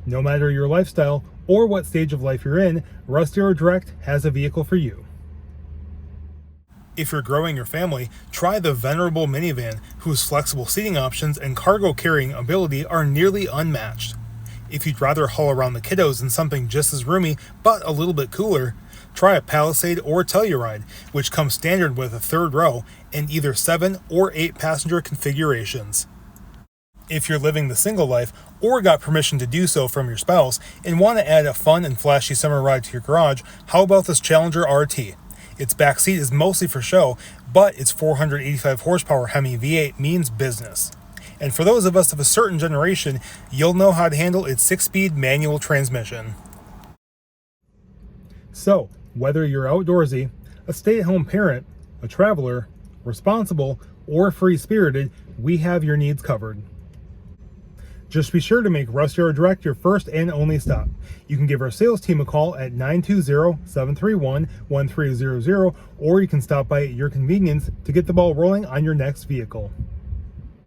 No matter your lifestyle or what stage of life you're in, Russ Darrow Direct has a vehicle for you. If you're growing your family, try the venerable minivan, whose flexible seating options and cargo carrying ability are nearly unmatched. If you'd rather haul around the kiddos in something just as roomy but a little bit cooler, try a Palisade or Telluride, which comes standard with a third row and either 7 or 8 passenger configurations. If you're living the single life or got permission to do so from your spouse and want to add a fun and flashy summer ride to your garage, how about this Challenger RT? Its back seat is mostly for show, but its 485 horsepower Hemi V8 means business. And for those of us of a certain generation, you'll know how to handle its 6-speed manual transmission. So, whether you're outdoorsy, a stay-at-home parent, a traveler, responsible, or free-spirited, we have your needs covered. Just be sure to make Russ Darrow Direct your first and only stop. You can give our sales team a call at 920-731-1300, or you can stop by at your convenience to get the ball rolling on your next vehicle.